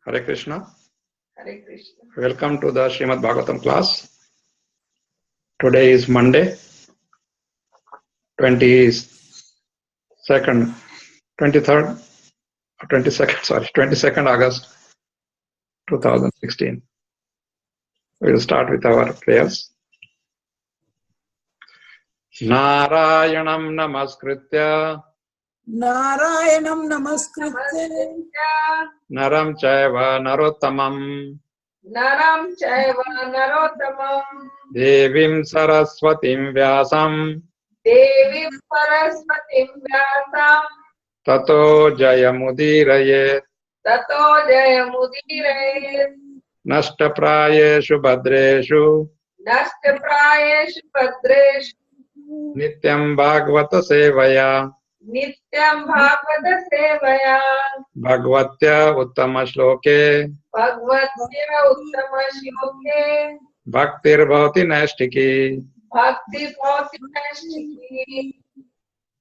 Hare Krishna. Hare Krishna. Welcome to the Srimad Bhagavatam class. Today is Monday, 22nd August 2016. We will start with our prayers. Narayanam Namaskritya Narayanam Namaskritya Naram Chaiva Narottamam Naram Chaiva Narottamam Devim Saraswatim Vyasam Devi Paraswatim Vyasam Tato Jayamudiraye Tato Jayamudire Nashtaprayeshu Bhadreshu Nashtaprayeshu Padreshu Nityam Bhagavata Sevaya Nityam Bhagavata Sevaya Bhagavatya Uttama Shloke Bhagavatya Uttama Shloke Bhaktir Bhavati Naistiki Bhakti Bhakti Nashiki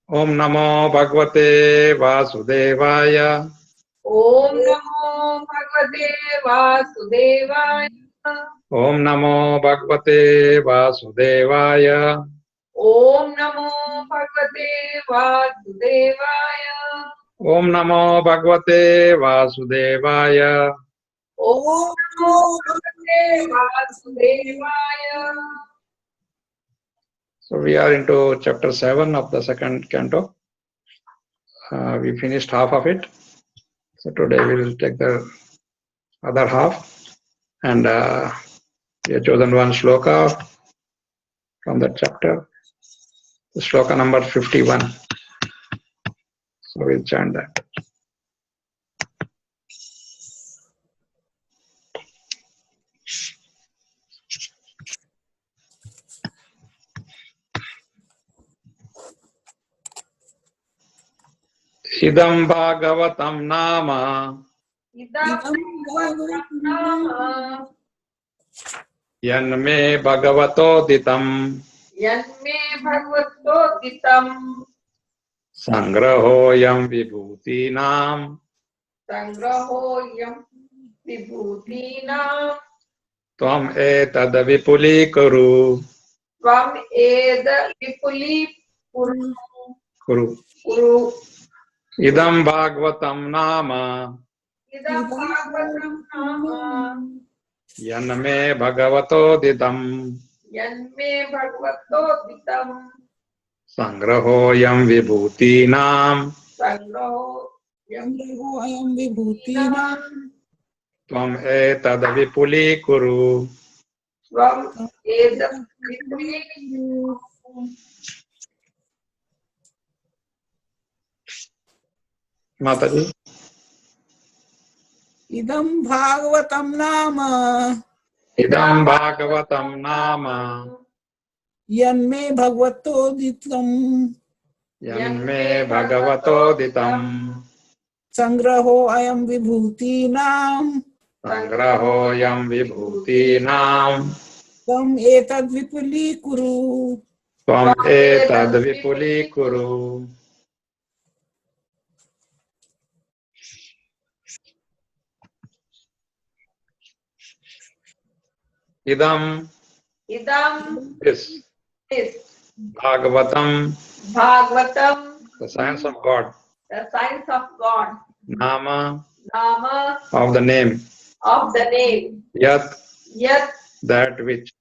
Om Namo Bhagavate Vasudevaya Om Namo Bhagavate Vasudevaya Om Namo Bhagavate Vasudevaya Om Namo Bhagavate Vasudevaya Om Namo Bhagavate Vasudevaya Om Namo Bhagavate Vasudevaya. So we are into chapter 7 of the second canto. We finished half of it. So today we will take the other half, and we have chosen one shloka from that chapter, the shloka number 51. So we'll chant that. Idam Bhagavatam Nama Idam Bhagavatam Nama Yanme Bhagavato Ditam Yanme Bhagavato Ditam Sangrahoyam Vibhutinam Sangrahoyam Vibhutinam Tvam etad vipulikaru Tvam Eda Vipuli Kuru Kuru Idam Bhagavatam Nama Idam Bhagavatam Nama Yanme Bhagavato Ditam Yanme Bhagavato Ditam Sangrahoyam Vibhutinam Sangrahoyam Ayam Vibhutinam Tvam etad vipulikaru Tvam Eda Vipuli Mataji. Idam Bhagavatam Nama Idam Bhagavatam Nama Yanme Bhagavato Ditam Yanme Bhagavato Ditam Sangraho Ayam Vibhutinam Sangrahoyam Vibhutinam Tam Etad Vipuli Kuru. Tvam etad vipulikaru. Idam is Bhagavatam, the science of God. the science of God. Nama, Nama of the name. of the name. Yat, That which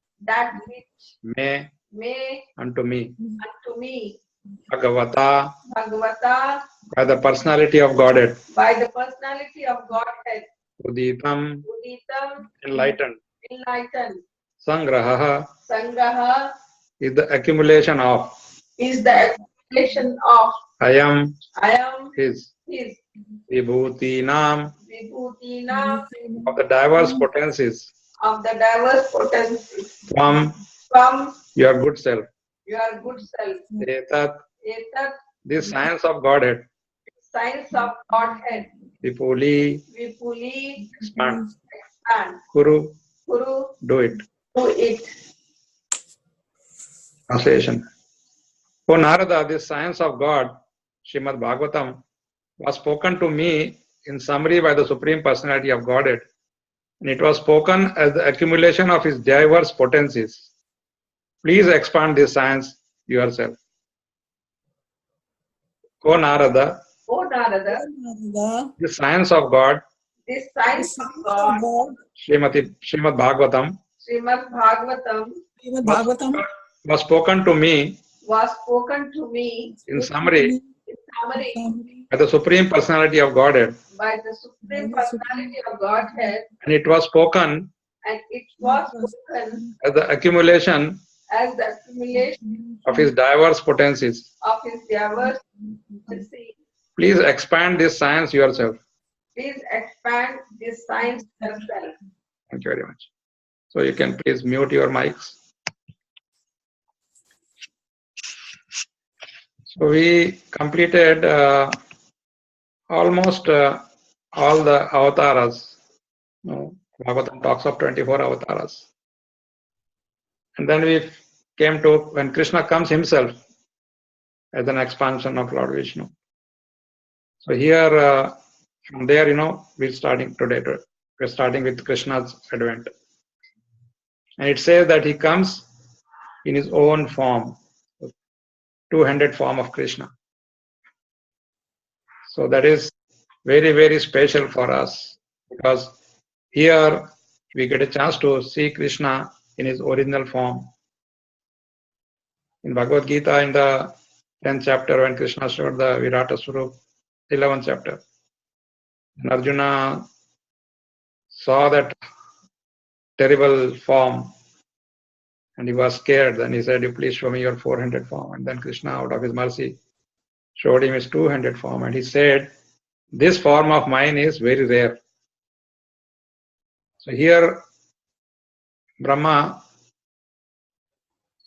may may unto me. unto me. Bhagavata, Bhagavata by the personality of Godhead. by the personality of Godhead. Uditam, Uditam enlightened. Sangraha Sangraha is the accumulation of. is the accumulation of. I am His Vibhutinam, Vibhutinam of the diverse potencies. of the diverse potencies. From your good self. Your good self. Etat, Etat this science of Godhead. science of Godhead. Vipuli, expand. Kuru, do it. Translation. O Narada, this science of God, Srimad Bhagavatam, was spoken to me in summary by the Supreme Personality of Godhead, and it was spoken as the accumulation of his diverse potencies. Please expand this science yourself. O Narada, O Narada, the science of God, this science of God, Srimad Bhagavatam, Srimad Bhagavatam, Srimad Bhagavatam was spoken to me was spoken to me in summary in summary by the Supreme Personality of Godhead, by the Supreme Personality of Godhead, and it was spoken and it was spoken as the accumulation as the accumulation of his diverse potencies. of his diverse potencies. Please expand this science yourself. Please expand this science yourself. Thank you very much. So you can please mute your mics. So we completed almost all the avatars. Bhagavatam talks of 24 avatars. And then we came to when Krishna comes himself as an expansion of Lord Vishnu. So here, from there, we're starting today. We're starting with Krishna's advent. And it says that he comes in his own form, two-handed form of Krishna. So that is very, very special for us, because here we get a chance to see Krishna in his original form. In Bhagavad Gita, in the 10th chapter, when Krishna showed the Virata Swarup, 11th chapter, and Arjuna saw that terrible form and he was scared. Then he said, "You please show me your four-handed form." And then Krishna, out of his mercy, showed him his two-handed form, and he said, "This form of mine is very rare." So here Brahma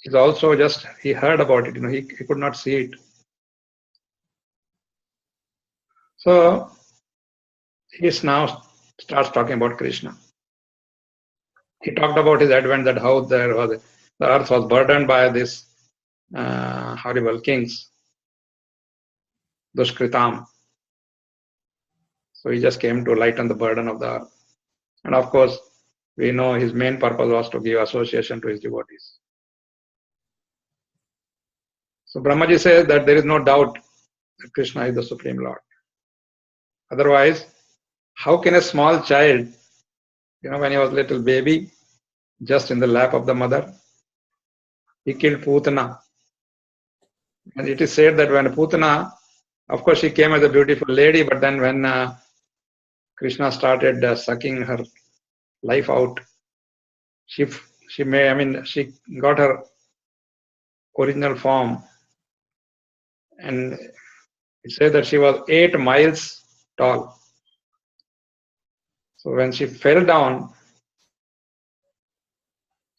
is also just, he heard about it, he could not see it. So he now starts talking about Krishna. He talked about his advent, that how the earth was burdened by these horrible kings, Dushkritam. So he just came to lighten the burden of the earth. And of course, we know his main purpose was to give association to his devotees. So Brahmaji says that there is no doubt that Krishna is the Supreme Lord. Otherwise, how can a small child, when he was a little baby, just in the lap of the mother, he killed Putana. And it is said that when Putana, of course she came as a beautiful lady, but then when Krishna started sucking her life out, she got her original form, and it says that she was 8 miles tall. So when she fell down,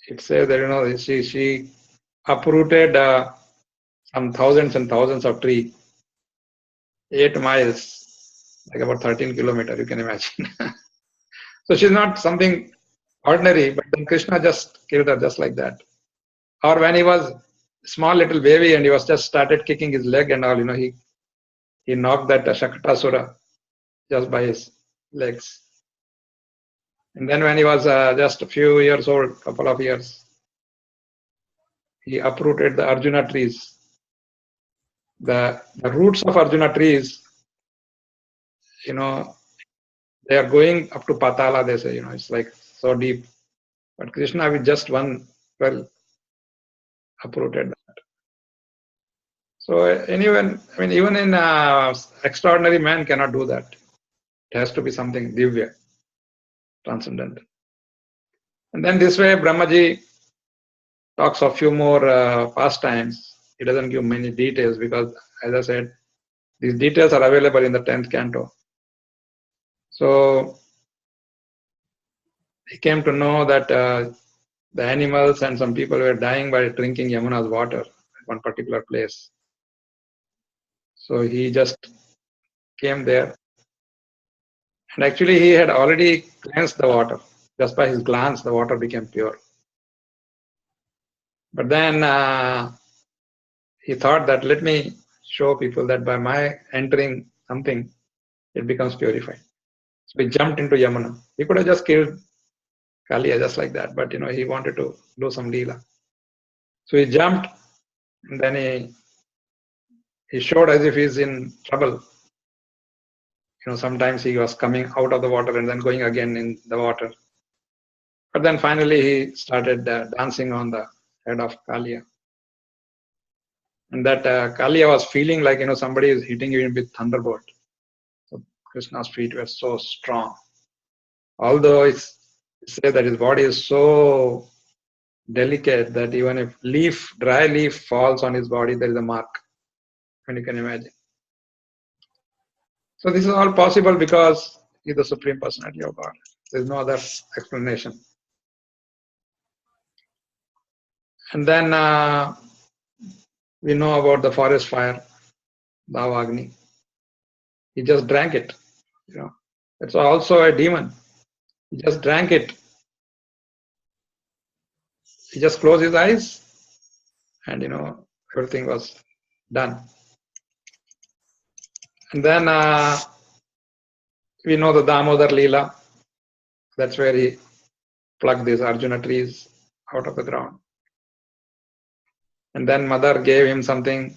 it says that she uprooted some thousands and thousands of trees. 8 miles, like about 13 kilometers, you can imagine. So she's not something ordinary, but then Krishna just killed her just like that. Or when he was a small little baby and he was just started kicking his leg and all, he knocked that Shakatasura just by his legs. And then when he was just a few years old, couple of years, he uprooted the Arjuna trees. The roots of Arjuna trees, they are going up to Patala, they say, it's like so deep. But Krishna with just one well uprooted that. So even in extraordinary man cannot do that. It has to be something divya, transcendental. And then this way Brahmaji talks of few more pastimes. He doesn't give many details because, as I said, these details are available in the 10th canto. So he came to know that the animals and some people were dying by drinking Yamuna's water at one particular place. So he just came there. And actually he had already cleansed the water. Just by his glance, the water became pure. But then he thought that let me show people that by my entering something, it becomes purified. So he jumped into Yamuna. He could have just killed Kaliya just like that, but he wanted to do some leela. So he jumped, and then he showed as if he's in trouble. Sometimes he was coming out of the water and then going again in the water. But then finally he started dancing on the head of Kaliya. And that Kaliya was feeling like, somebody is hitting him with thunderbolt. So Krishna's feet were so strong. Although it's said that his body is so delicate that even if dry leaf falls on his body, there is a mark. And you can imagine. So this is all possible because he is the Supreme Personality of God. There is no other explanation. And then we know about the forest fire, Bhavagni. He just drank it. That's also a demon. He just drank it. He just closed his eyes and everything was done. And then we know the Damodar Leela. That's where he plucked these Arjuna trees out of the ground. And then mother gave him something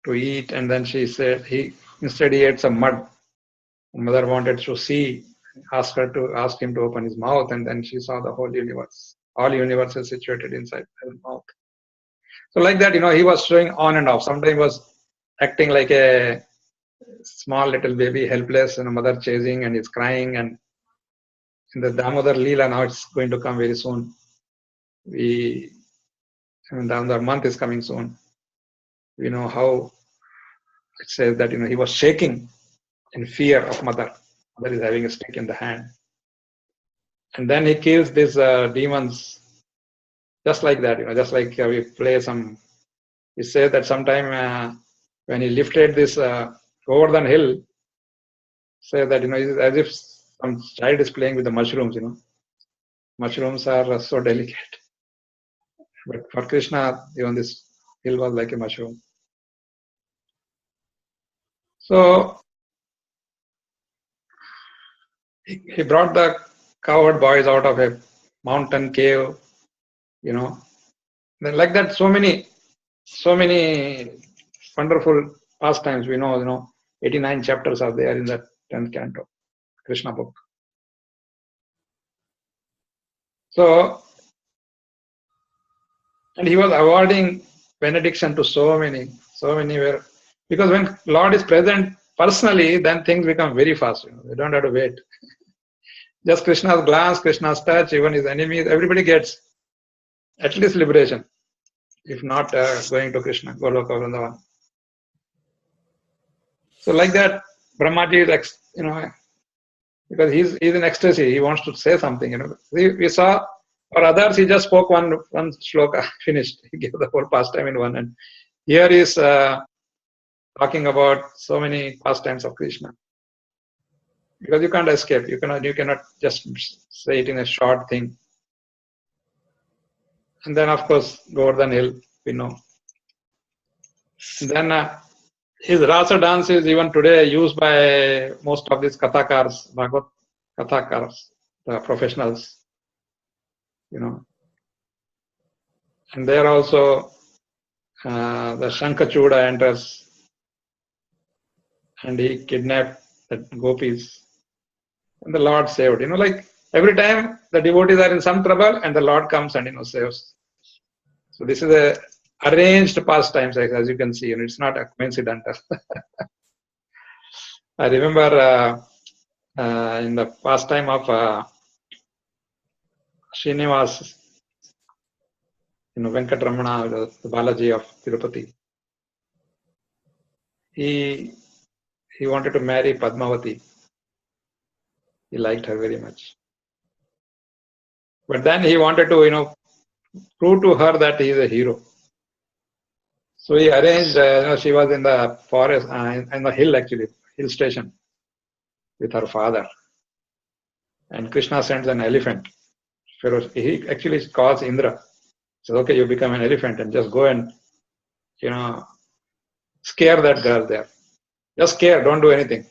to eat, and then she said instead he ate some mud. Mother wanted to see, asked him to open his mouth, and then she saw the whole universe. All universe is situated inside his mouth. So like that, he was showing on and off. Sometimes he was acting like a small little baby, helpless, and a mother chasing, and he's crying. And in the Damodar Leela, now it's going to come very soon. The month is coming soon. We know how it says that he was shaking in fear of mother. Mother is having a stick in the hand. And then he kills these demons just like that, just like we play some. He said that sometime when he lifted this Govardhan hill, say that it's as if some child is playing with the mushrooms. Mushrooms are so delicate, but for Krishna, even this hill was like a mushroom. So he brought the cowherd boys out of a mountain cave, Then like that, so many wonderful pastimes. We know, 89 chapters are there in that 10th canto, Krishna book. So, and he was awarding benediction to so many were, because when Lord is present personally, then things become very fast. They don't have to wait. Just Krishna's glance, Krishna's touch, even his enemies, everybody gets at least liberation, if not going to Krishna, Goloka Vrindavan. So like that, Brahmaji is, because he's in ecstasy, he wants to say something. We saw, for others, he just spoke one shloka, finished. He gave the whole pastime in one. And here he is talking about so many pastimes of Krishna. Because you can't escape. You cannot just say it in a short thing. And then, of course, Govardhan Hill, we know. And then his rasa dance is even today used by most of these kathakars, Bhagavad kathakars, the professionals, And there also the Shankachuda enters and he kidnapped the gopis. And the Lord saved. Like every time the devotees are in some trouble and the Lord comes and saves. So this is a arranged pastimes, as you can see. It's not a coincidental. I remember in the pastime of Srinivas, Venkatramana, the Balaji of Tirupati. He wanted to marry Padmavati. He liked her very much. But then he wanted to, prove to her that he is a hero. So he arranged, she was in the forest, in the hill actually, hill station with her father. And Krishna sends an elephant. He actually calls Indra. Says, okay, you become an elephant and just go and, scare that girl there. Just scare, don't do anything.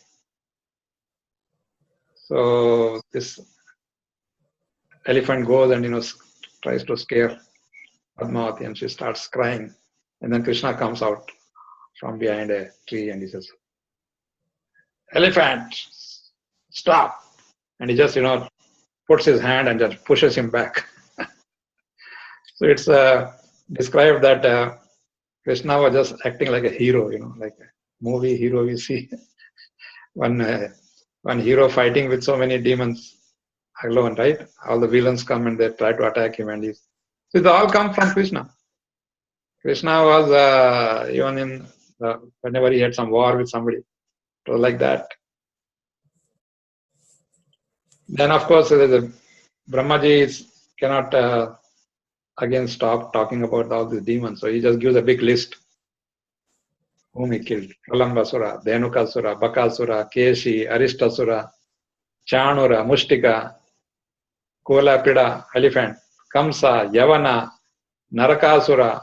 So this elephant goes and tries to scare Padmavati, and she starts crying. And then Krishna comes out from behind a tree and he says, "Elephant, stop!" And he just puts his hand and just pushes him back. So it's described that Krishna was just acting like a hero, like a movie hero we see. One hero fighting with so many demons alone, right? All the villains come and they try to attack him, and so it all come from Krishna. Krishna was even in whenever he had some war with somebody, it was like that. Then of course Brahmaji cannot again stop talking about all these demons, so he just gives a big list whom he killed: Pralambasura, Dhenukasura, Bakasura, Keshi, Aristasura, Chanura, Mushtika, Kolapida, elephant, Kamsa, Yavana, Narakasura,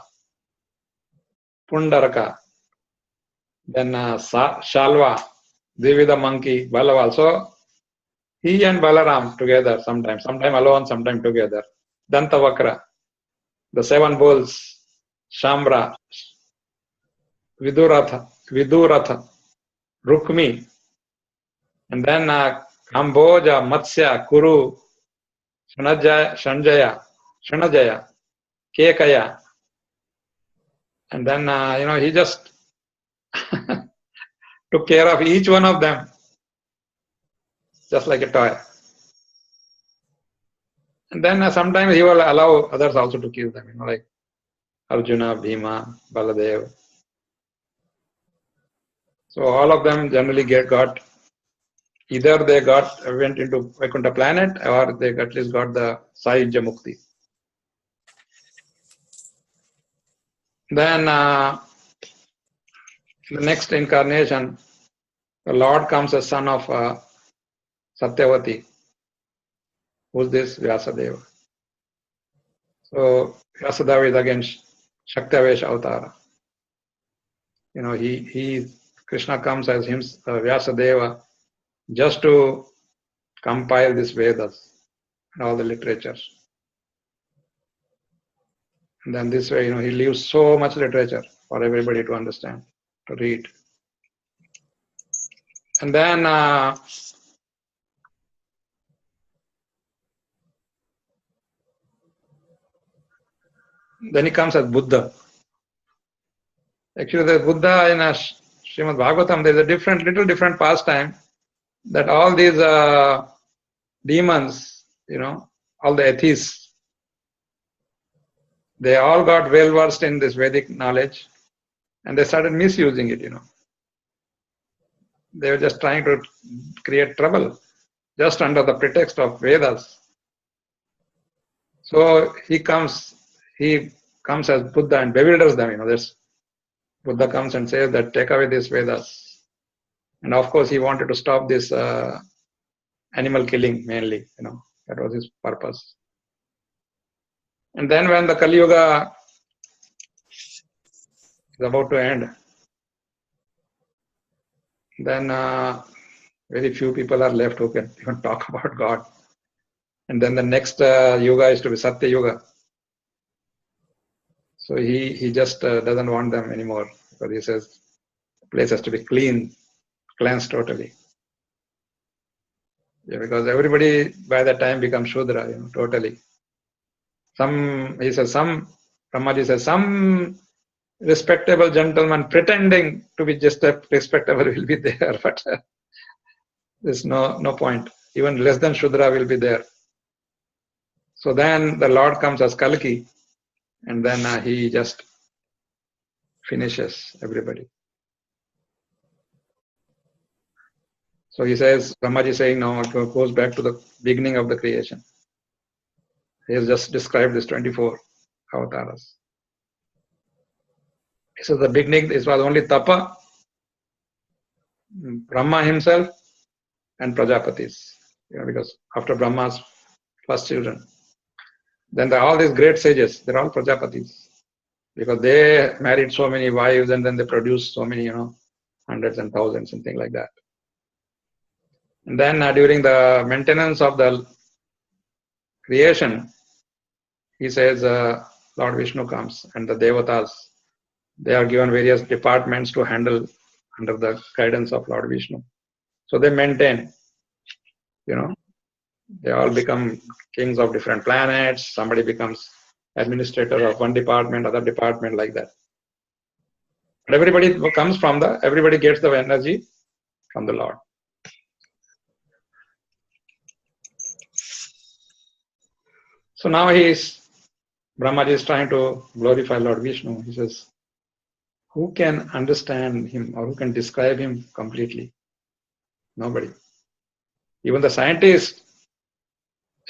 Pundaraka, then Shalva, Divida monkey, Balaval. So he and Balaram together sometimes alone, sometimes together. Dantavakra, the 7 bulls, Shambra, Viduratha, Rukmi, and then Kamboja, Matsya, Kuru, Shanjaya, Kekaya, and then he just took care of each one of them, just like a toy. And then sometimes he will allow others also to kill them, like Arjuna, Bhima, Baladev. So all of them generally either they went into Vaikuntha planet, or they at least got the Sahijya Mukti. Then the next incarnation, the Lord comes as son of Satyavati. Who's this? Vyasadeva. So Vyasadeva is again Shaktavesh Avatara. Krishna comes as him, Vyasadeva, just to compile these Vedas and all the literatures. And then this way, he leaves so much literature for everybody to understand, to read. And then he comes as Buddha. Actually, the Buddha in Srimad Bhagavatam, there is a little different pastime, that all these demons, all the atheists, they all got well versed in this Vedic knowledge, and they started misusing it. They were just trying to create trouble, just under the pretext of Vedas. So he comes as Buddha and bewilders them. Buddha comes and says that take away these Vedas. And of course he wanted to stop this animal killing mainly, that was his purpose. And then when the Kali Yuga is about to end, then very few people are left who can even talk about God. And then the next Yuga is to be Satya Yuga. So he just doesn't want them anymore, because he says the place has to be cleansed totally. Yeah, because everybody by that time becomes Shudra, totally. Brahmaji says, some respectable gentleman pretending to be just a respectable will be there, but there's no point. Even less than Shudra will be there. So then the Lord comes as Kalki, and then he just finishes everybody. So he says, Brahmaji is saying now it goes back to the beginning of the creation. He has just described this 24 avatars. He says the beginning, it was only Tapa, Brahma himself, and Prajapatis. Because after Brahma's first children, then all these great sages, they're all Prajapatis. Because they married so many wives, and then they produced so many, hundreds and thousands and things like that. And then during the maintenance of the creation, he says Lord Vishnu comes and the Devatas, they are given various departments to handle under the guidance of Lord Vishnu. So they maintain, they all become kings of different planets. Somebody becomes administrator of one department, other department, like that. But everybody comes from everybody gets the energy from the Lord. So now Brahma is trying to glorify Lord Vishnu. He says, who can understand him or who can describe him completely? Nobody. Even the scientist,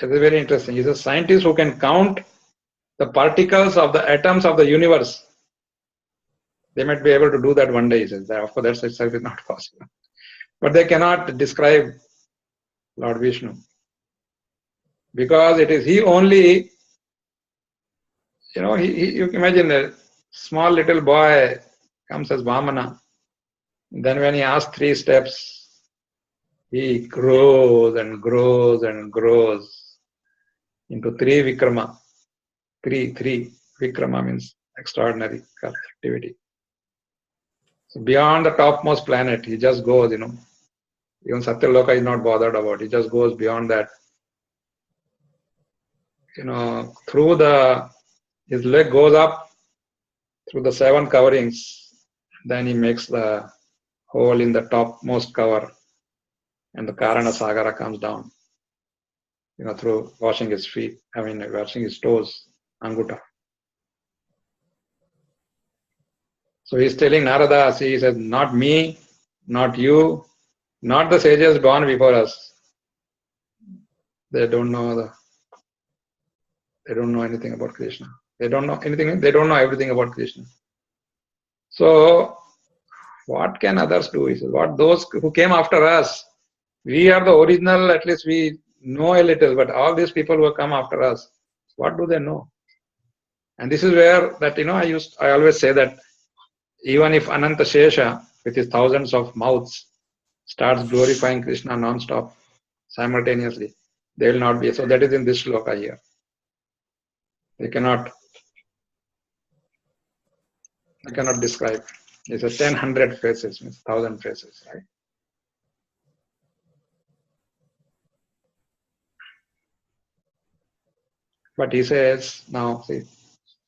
it is very interesting. He's a scientist who can count the particles of the atoms of the universe. They might be able to do that one day, he says. Of course, that itself is not possible. But they cannot describe Lord Vishnu. Because it is he only, you can imagine a small little boy comes as Vamana. Then when he asks 3 steps, he grows and grows and grows into 3 Vikrama. 3 Vikrama means extraordinary activity. So beyond the topmost planet, he just goes, Even Satyaloka is not bothered about. He just goes beyond that. Through his leg goes up through the 7 coverings. Then he makes the hole in the topmost cover. And the Karana Sagara comes down, through washing his feet, washing his toes, Anguta. So he's telling Narada, he says, not me, not you, not the sages gone before us. They don't know anything about Krishna. They don't know anything, they don't know everything about Krishna. So what can others do? He says, what those who came after us, we are the original, at least we know a little, but all these people who have come after us, what do they know? And this is where that, I always say that even if Ananta Shesha, with his thousands of mouths, starts glorifying Krishna non-stop, simultaneously, they will not be. So that is in this shloka here. They cannot describe. It's a 1,000 faces, means 1,000 faces, right? But he says, now see,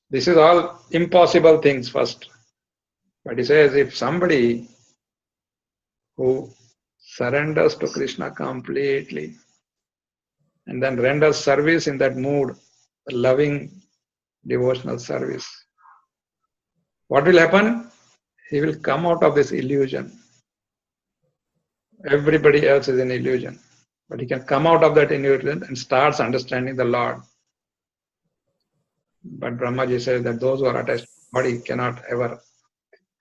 this is all impossible things first. But he says, if somebody who surrenders to Krishna completely and then renders service in that mood, loving devotional service, what will happen? He will come out of this illusion. Everybody else is an illusion. But he can come out of that illusion and starts understanding the Lord. But Brahmaji says that those who are attached to the body cannot ever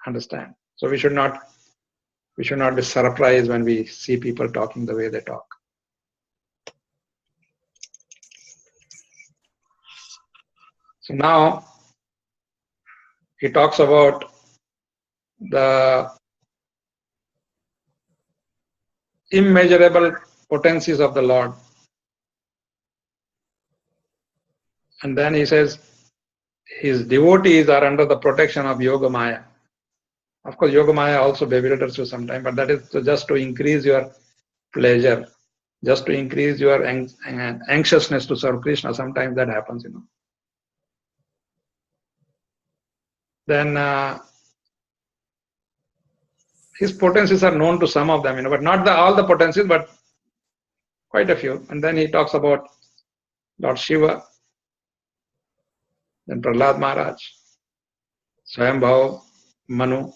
understand. So we should not be surprised when we see people talking the way they talk. So now he talks about the immeasurable potencies of the Lord. And then he says his devotees are under the protection of Yoga Maya. Of course, Yoga Maya also bewilders you sometimes, but that is just to increase your pleasure, just to increase your anxiousness to serve Krishna. Sometimes that happens, Then his potencies are known to some of them, but not all the potencies, but quite a few. And then he talks about Lord Shiva, then Prahlad Maharaj, Swayambhav, Manu,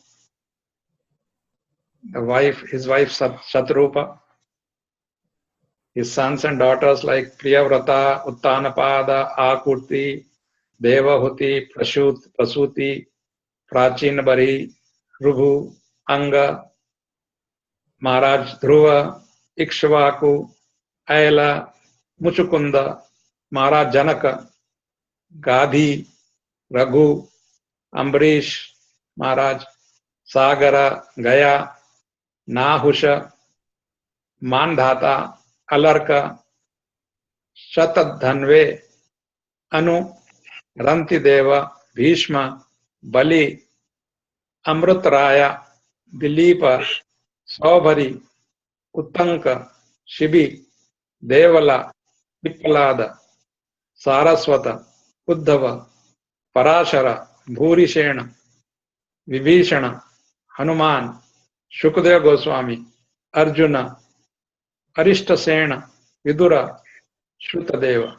his wife Shatrupa, his sons and daughters like Priyavrata, Uttanapada, Akurti, Devahuti, Prasuti, Prachinabari, Rubhu, Anga, Maharaj Dhruva, Ikshvaku, Ayala, Muchukunda, Maharaj Janaka, Gadhi, Raghu, Ambarish, Maharaj, Sagara, Gaya, Nahusha, Mandhata, Alarka, Shatadhanve, Anu, Rantideva, Bhishma, Bali, Amrutraya, Dilipa, Saubhari, Uttanka, Shibi, Devala, Pippalada, Saraswata, Uddhava, Parashara, Bhurishena, Vibhishana, Hanuman, Shukadeva Goswami, Arjuna, Arishtasena, Vidura, Shrutadeva.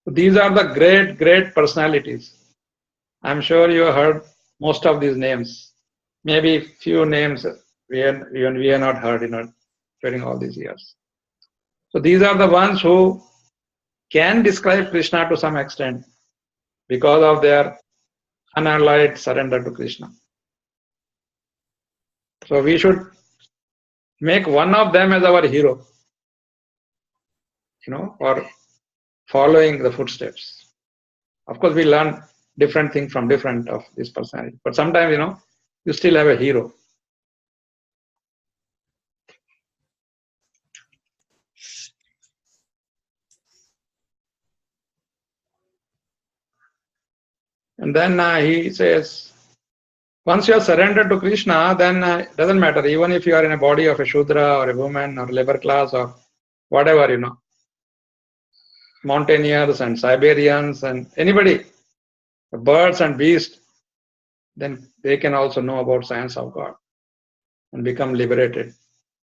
These are the great, great personalities. I'm sure you have heard most of these names. Maybe few names even we have not heard during all these years. So these are the ones who can describe Krishna to some extent because of their unalloyed surrender to Krishna. So we should make one of them as our hero, or following the footsteps. Of course, we learn different things from different of this personality, but sometimes, you still have a hero. And then he says, once you are surrendered to Krishna, then it doesn't matter, even if you are in a body of a Shudra or a woman or labor class or whatever, mountaineers and Siberians and anybody, birds and beasts, then they can also know about science of God and become liberated.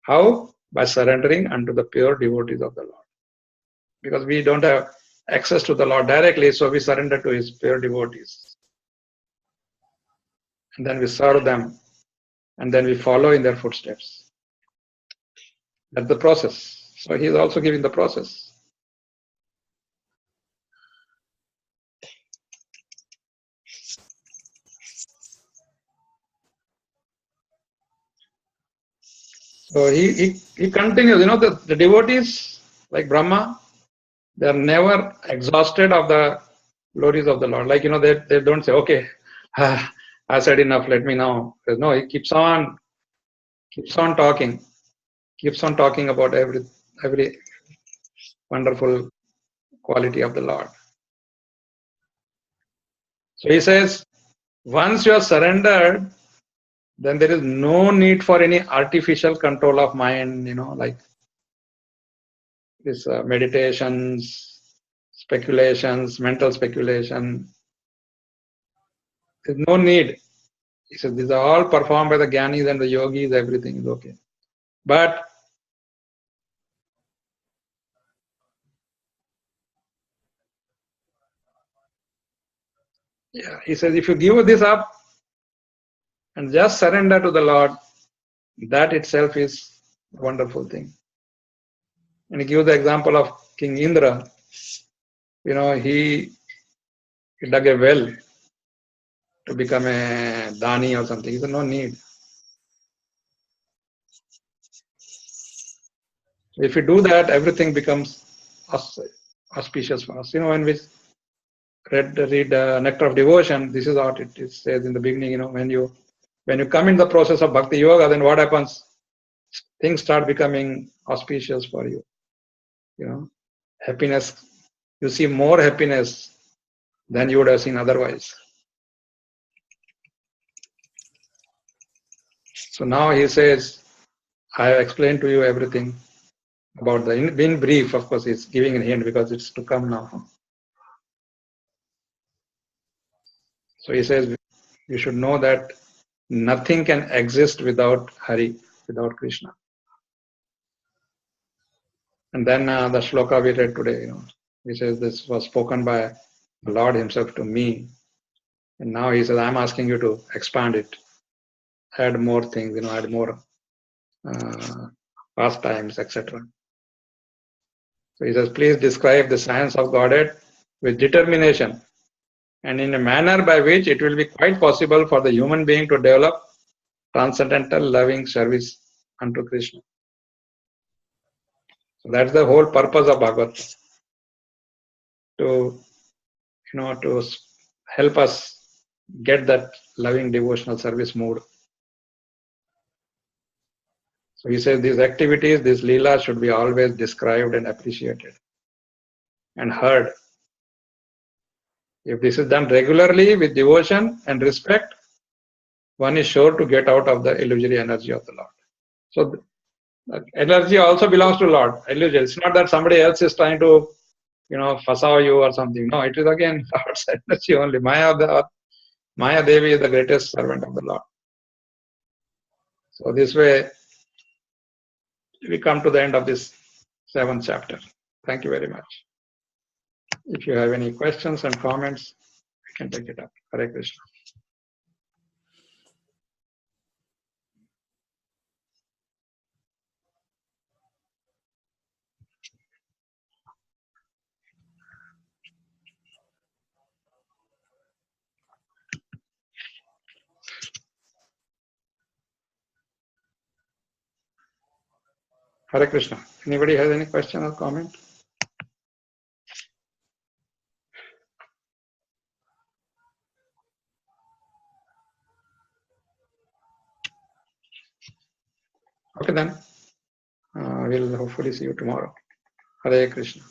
How? By surrendering unto the pure devotees of the Lord. Because we don't have access to the Lord directly, so we surrender to His pure devotees. And then we serve them, and then we follow in their footsteps. That's the process. So He is also giving the process. So he continues, the devotees like Brahma, they are never exhausted of the glories of the Lord. Like, they don't say, okay, I said enough, let me now. No, he keeps on talking about every wonderful quality of the Lord. So he says, once you are surrendered, then there is no need for any artificial control of mind, like this meditations, speculations, mental speculation. There's no need. He says these are all performed by the Gyanis and the Yogis, everything is okay. But he says if you give this up and just surrender to the Lord, that itself is a wonderful thing. And he gives the example of King Indra. He dug a well to become a Dani or something. He said, no need. If you do that, everything becomes auspicious for us. When we read Nectar of Devotion, this is what it says in the beginning. When you come in the process of Bhakti Yoga, then what happens? Things start becoming auspicious for you. Happiness, you see more happiness than you would have seen otherwise. So now he says, I have explained to you everything about in brief. Of course, he's giving a hint because it's to come now. So he says, you should know that nothing can exist without Hari, without Krishna. And then the shloka we read today, he says this was spoken by the Lord himself to me. And now he says, I'm asking you to expand it, add more things, add more pastimes, etc. So he says, please describe the science of Godhead with determination and in a manner by which it will be quite possible for the human being to develop transcendental loving service unto Krishna. So that's the whole purpose of Bhagavatam, to help us get that loving devotional service mood. So he says these activities, these leelas should be always described and appreciated and heard. If this is done regularly with devotion and respect, one is sure to get out of the illusory energy of the Lord. So the energy also belongs to Lord. Illusion. It's not that somebody else is trying to, fasao you or something. No, it is again Lord's energy only. Maya Devi is the greatest servant of the Lord. So this way, we come to the end of this 7th chapter. Thank you very much. If you have any questions and comments, we can take it up. Hare Krishna. Hare Krishna. Anybody has any question or comment? Okay then. We'll hopefully see you tomorrow. Hare Krishna.